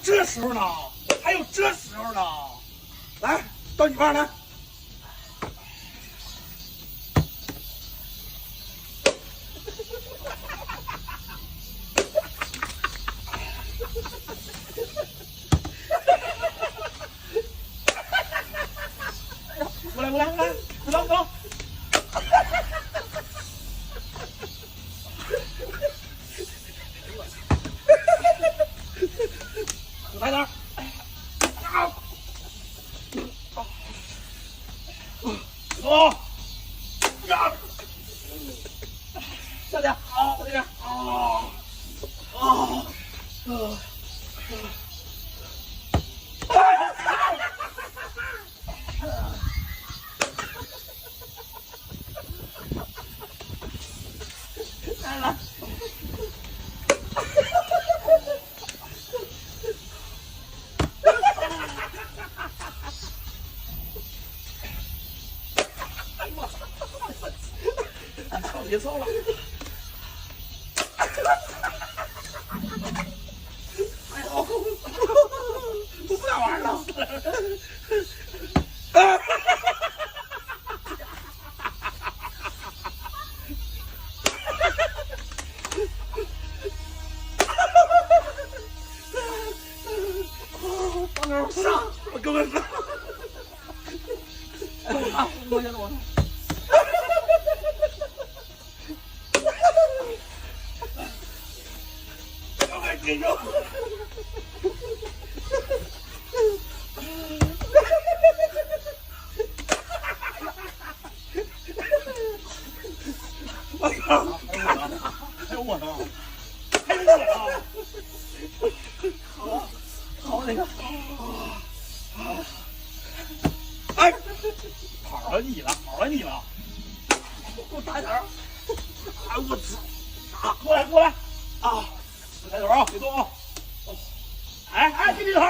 这时候呢，还有这时候呢。来，到你吧，来。过来，过来，过来，不走，不走。来点儿。走。呀。下点。好，这边。来了。别操了！哎呦，我不想玩了。放那儿上，我给我上。我先我。这种，我靠！还有我呢，还有我呢，好那个，哎，跑了你了，跑了你了，给我打一点儿！哎我操！过来过来啊！抬头啊，别动啊！哎哎，低头。